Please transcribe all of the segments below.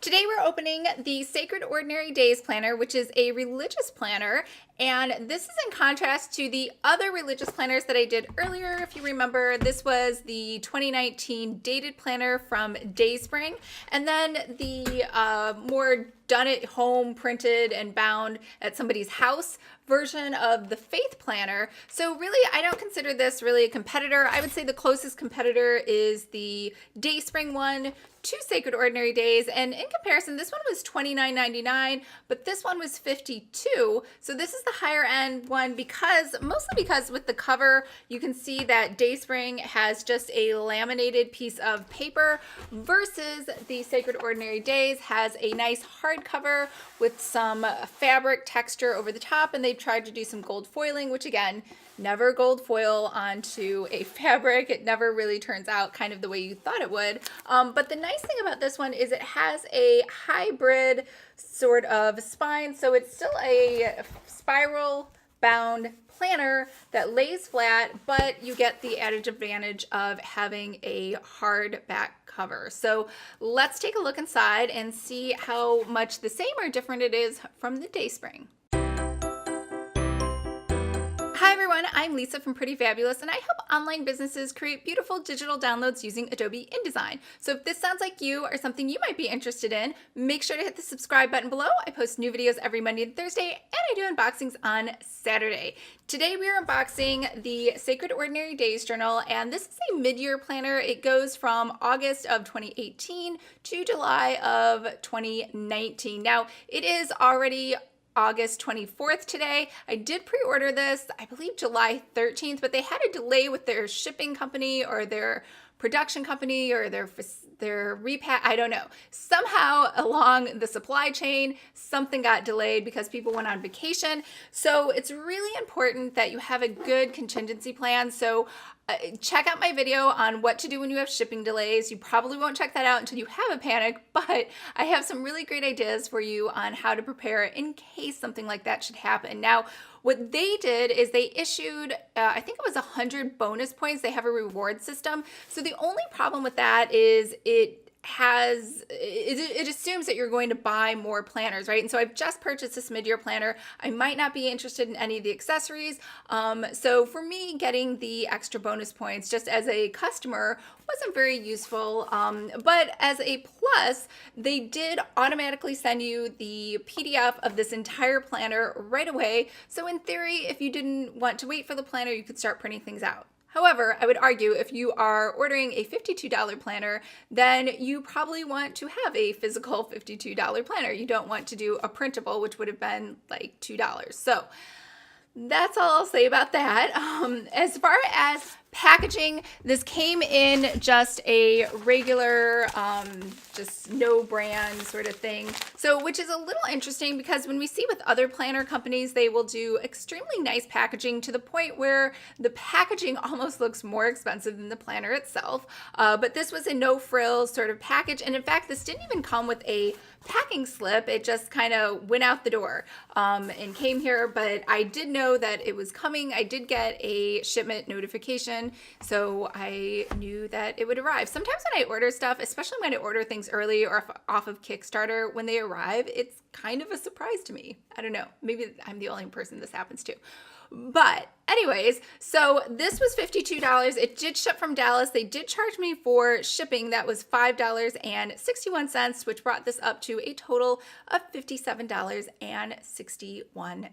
Today we're opening the Sacred Ordinary Days Planner, which is a religious planner, and this is in contrast to the other religious planners that I did earlier. If you remember, this was the 2019 dated planner from Dayspring, and then the more done at home, printed and bound at somebody's house version of the Faith Planner. So really, I don't consider this really a competitor. I would say the closest competitor is the Dayspring one to Sacred Ordinary Days, and in comparison, this one was $29.99, but this one was $52. So this is the higher end one mostly because with the cover, you can see that Dayspring has just a laminated piece of paper versus the Sacred Ordinary Days has a nice hardcover with some fabric texture over the top, and they've tried to do some gold foiling, which again, never gold foil onto a fabric. It never really turns out kind of the way you thought it would. But the nice thing about this one is it has a hybrid sort of spine. So it's still a spiral bound planner that lays flat, but you get the added advantage of having a hard back cover. So let's take a look inside and see how much the same or different it is from the Dayspring. Hi everyone, I'm Lisa from Pretty Fabulous, and I help online businesses create beautiful digital downloads using Adobe InDesign. So if this sounds like you or something you might be interested in, make sure to hit the subscribe button below. I post new videos every Monday and Thursday, and I do unboxings on Saturday. Today we are unboxing the Sacred Ordinary Days Journal, and this is a mid-year planner. It goes from August of 2018 to July of 2019. Now, it is already August 24th today. I did pre-order this, I believe July 13th, but they had a delay with their shipping company or their production company or their repack, I don't know. Somehow along the supply chain, something got delayed because people went on vacation. So it's really important that you have a good contingency plan. So check out my video on what to do when you have shipping delays. You probably won't check that out until you have a panic, but I have some really great ideas for you on how to prepare in case something like that should happen. Now, what they did is they issued, I think it was 100 bonus points. They have a reward system. So the only problem with that is it assumes that you're going to buy more planners, right? And so I've just purchased this mid-year planner. I might not be interested in any of the accessories. So for me, getting the extra bonus points just as a customer wasn't very useful. But as a plus, they did automatically send you the PDF of this entire planner right away. So in theory, if you didn't want to wait for the planner, you could start printing things out. However, I would argue if you are ordering a $52 planner, then you probably want to have a physical $52 planner. You don't want to do a printable, which would have been like $2. So that's all I'll say about that. As far as packaging, this came in just a regular, just no brand sort of thing. So, which is a little interesting because when we see with other planner companies, they will do extremely nice packaging to the point where the packaging almost looks more expensive than the planner itself. But this was a no frills sort of package. And in fact, this didn't even come with a packing slip. It just kind of went out the door and came here, but I did know that it was coming. I did get a shipment notification, so I knew that it would arrive. Sometimes when I order stuff, especially when I order things early or off of Kickstarter, when they arrive, it's kind of a surprise to me. I don't know, maybe I'm the only person this happens to. But anyways, so this was $52. It did ship from Dallas. They did charge me for shipping. That was $5.61, which brought this up to a total of $57.61.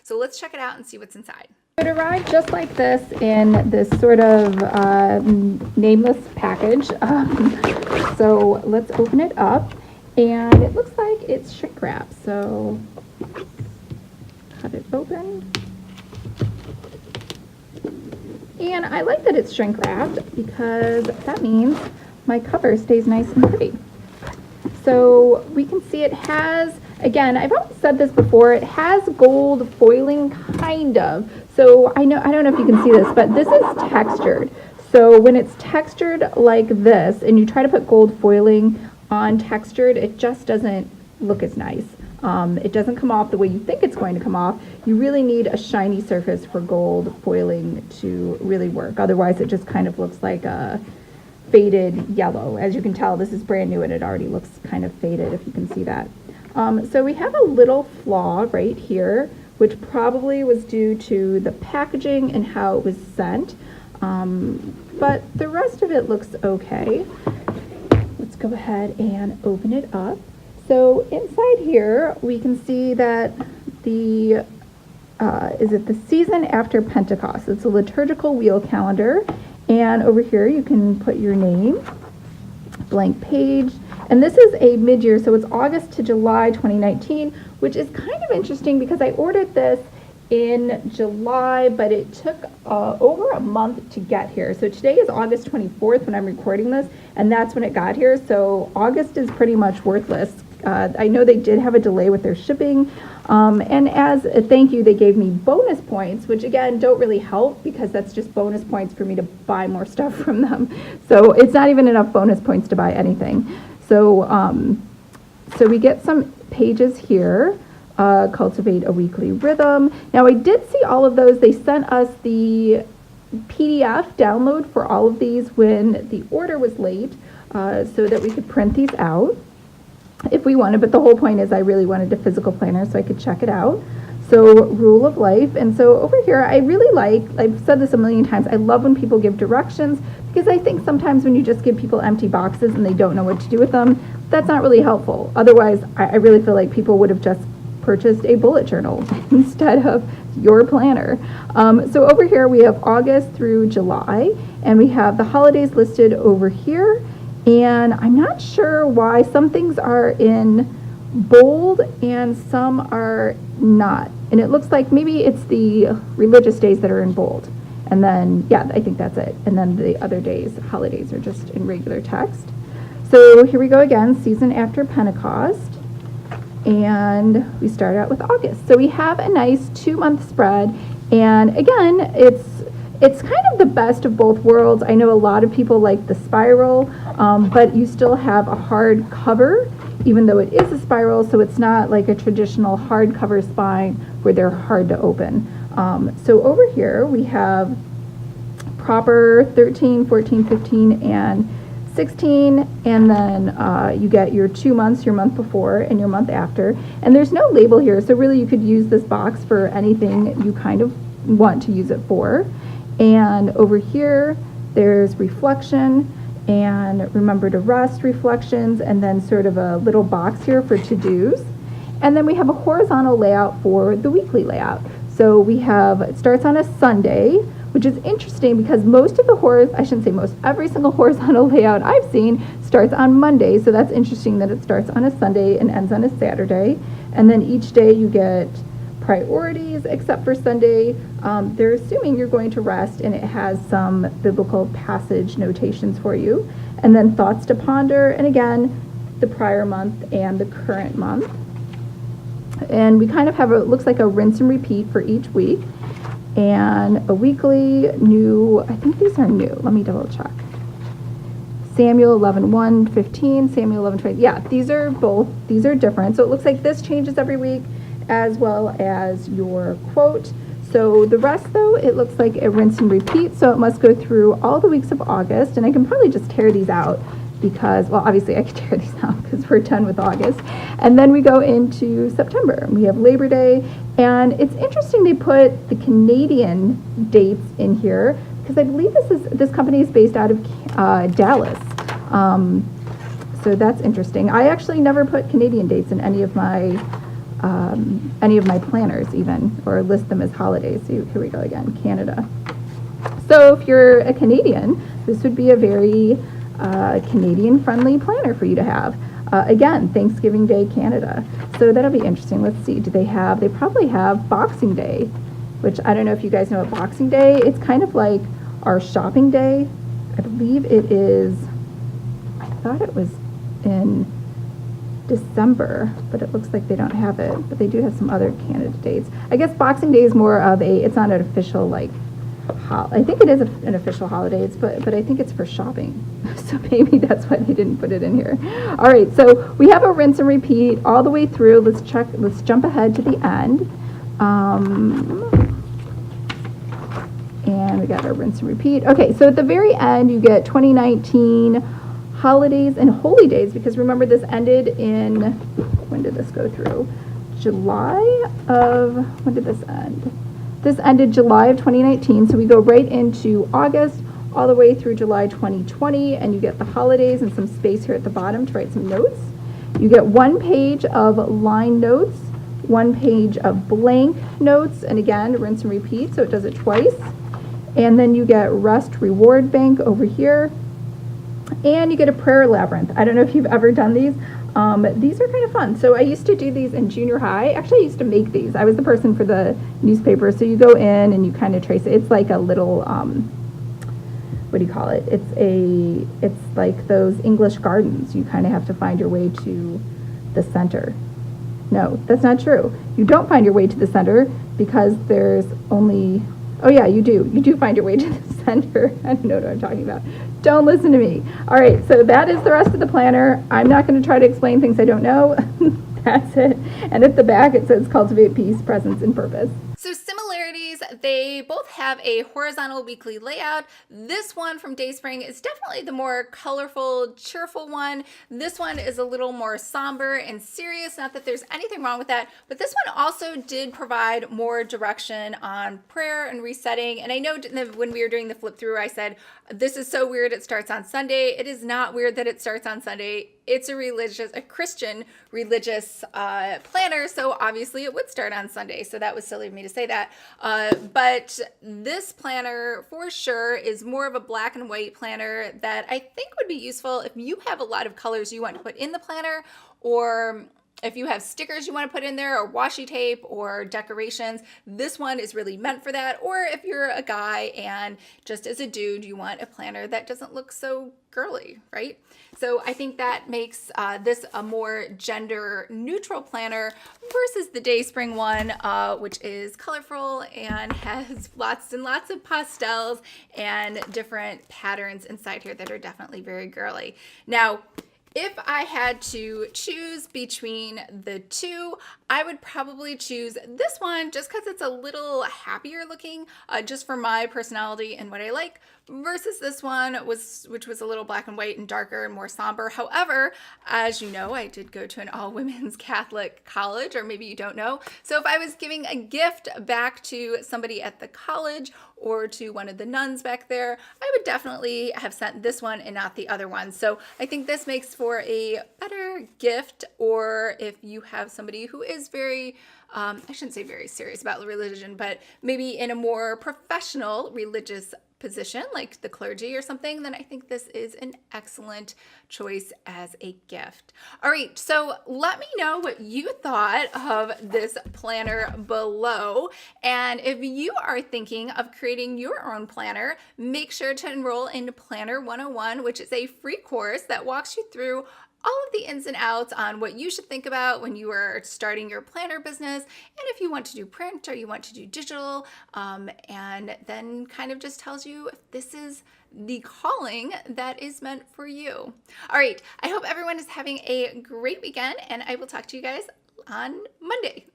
So let's check it out and see what's inside. It arrived just like this in this sort of nameless package. So let's open it up, and it looks like it's shrink wrap. So cut it open. And I like that it's shrink wrapped because that means my cover stays nice and pretty. So we can see it has, again, I've always said this before, it has gold foiling kind of. So I don't know if you can see this, but this is textured. So when it's textured like this and you try to put gold foiling on textured, it just doesn't look as nice. It doesn't come off the way you think it's going to come off. You really need a shiny surface for gold foiling to really work. Otherwise, it just kind of looks like a faded yellow. As you can tell, this is brand new and it already looks kind of faded, if you can see that. So we have a little flaw right here, which probably was due to the packaging and how it was sent. But the rest of it looks okay. Let's go ahead and open it up. So inside here, we can see that the, is it the season after Pentecost? It's a liturgical wheel calendar. And over here, you can put your name, blank page. And this is a mid-year, so it's August to July 2019, which is kind of interesting because I ordered this in July, but it took over a month to get here. So today is August 24th when I'm recording this, and that's when it got here. So August is pretty much worthless. I know they did have a delay with their shipping, and as a thank you, they gave me bonus points, which again don't really help because that's just bonus points for me to buy more stuff from them. So it's not even enough bonus points to buy anything. So, so we get some pages here, cultivate a weekly rhythm. Now I did see all of those. They sent us the PDF download for all of these when the order was late, so that we could print these out if we wanted, but the whole point is I really wanted a physical planner so I could check it out. So rule of life, and so over here I really like, I've said this a million times, I love when people give directions because I think sometimes when you just give people empty boxes and they don't know what to do with them, that's not really helpful. Otherwise, I really feel like people would have just purchased a bullet journal instead of your planner. So over here we have August through July, and we have the holidays listed over here. And I'm not sure why some things are in bold and some are not. And it looks like maybe it's the religious days that are in bold. And then, yeah, I think that's it. And then the other days, holidays, are just in regular text. So here we go again, season after Pentecost. And we start out with August. So we have a nice 2-month spread. And again, it's kind of the best of both worlds. I know a lot of people like the spiral, but you still have a hard cover, even though it is a spiral, so it's not like a traditional hardcover spine where they're hard to open. So over here we have proper 13, 14, 15, and 16, and then you get your 2 months, your month before and your month after. And there's no label here, so really you could use this box for anything you kind of want to use it for. And over here, there's reflection and remember to rest reflections, and then sort of a little box here for to-dos. And then we have a horizontal layout for the weekly layout. So we have, it starts on a Sunday, which is interesting because most of the I shouldn't say most, every single horizontal layout I've seen starts on Monday. So that's interesting that it starts on a Sunday and ends on a Saturday. And then each day you get priorities, except for Sunday. They're assuming you're going to rest, and it has some biblical passage notations for you. And then thoughts to ponder, and again, the prior month and the current month. And we kind of have looks like a rinse and repeat for each week. And a weekly new, I think these are new. Let me double check. Samuel 11:1, 15, Samuel 11:20. Yeah, these are different. So it looks like this changes every week, as well as your quote. So the rest, though, it looks like a rinse and repeat, so it must go through all the weeks of August, and I can probably just tear these out because, well, obviously I could tear these out because we're done with August. And then we go into September. We have Labor Day, and it's interesting they put the Canadian dates in here because I believe this company is based out of Dallas. So that's interesting. I actually never put Canadian dates in any of my planners even, or list them as holidays. So here we go again, Canada. So if you're a Canadian, this would be a very Canadian-friendly planner for you to have. Again, Thanksgiving Day, Canada. So that'll be interesting. Let's see, they probably have Boxing Day, which I don't know if you guys know what Boxing Day, it's kind of like our shopping day. I believe it is, I thought it was in December, but it looks like they don't have it, but they do have some other Canada dates. I guess Boxing Day is more of it's not an official, like, I think it is an official holiday, but I think it's for shopping. So maybe that's why they didn't put it in here. All right, so we have a rinse and repeat all the way through. Let's jump ahead to the end. And we got our rinse and repeat. Okay, so at the very end, you get 2019 holidays and holy days, because remember this ended in, when did this go through? When did this end? This ended July of 2019, so we go right into August all the way through July 2020, and you get the holidays and some space here at the bottom to write some notes. You get 1 page of line notes, 1 page of blank notes, and again, rinse and repeat, so it does it twice. And then you get rest reward bank over here, and you get a prayer labyrinth. I don't know if you've ever done these. These are kind of fun. So I used to do these in junior high. Actually, I used to make these. I was the person for the newspaper. So you go in and you kind of trace it. It's like a little, what do you call it? It's like those English gardens. You kind of have to find your way to the center. No, that's not true. You don't find your way to the center because there's only, oh yeah, you do. You do find your way to the center. I don't know what I'm talking about. Don't listen to me. All right, so that is the rest of the planner. I'm not going to try to explain things I don't know. That's it. And at the back it says cultivate peace, presence, and purpose. So similarities, they both have a horizontal weekly layout. This one from Dayspring is definitely the more colorful, cheerful one. This one is a little more somber and serious. Not that there's anything wrong with that, but this one also did provide more direction on prayer and resetting. And I know when we were doing the flip through, I said, this is so weird it starts on Sunday. It is not weird that it starts on Sunday. It's a Christian religious planner, so obviously it would start on Sunday. So that was silly of me to say that. But this planner for sure is more of a black and white planner that I think would be useful if you have a lot of colors you want to put in the planner, or if you have stickers you want to put in there, or washi tape or decorations. This one is really meant for that. Or if you're a guy and just as a dude, you want a planner that doesn't look so girly, right? So I think that makes this a more gender neutral planner versus the Dayspring one, which is colorful and has lots and lots of pastels and different patterns inside here that are definitely very girly. Now, if I had to choose between the two, I would probably choose this one just because it's a little happier looking, just for my personality and what I like, versus this one, which was a little black and white and darker and more somber. However, as you know, I did go to an all-women's Catholic college, or maybe you don't know. So if I was giving a gift back to somebody at the college or to one of the nuns back there, I would definitely have sent this one and not the other one. So I think this makes for a better gift, or if you have somebody who is very, I shouldn't say very serious about religion, but maybe in a more professional religious position like the clergy or something, then I think this is an excellent choice as a gift. All right, so let me know what you thought of this planner below. And if you are thinking of creating your own planner, make sure to enroll in Planner 101, which is a free course that walks you through all of the ins and outs on what you should think about when you are starting your planner business, and if you want to do print or you want to do digital, and then kind of just tells you if this is the calling that is meant for you. All right, I hope everyone is having a great weekend, and I will talk to you guys on Monday.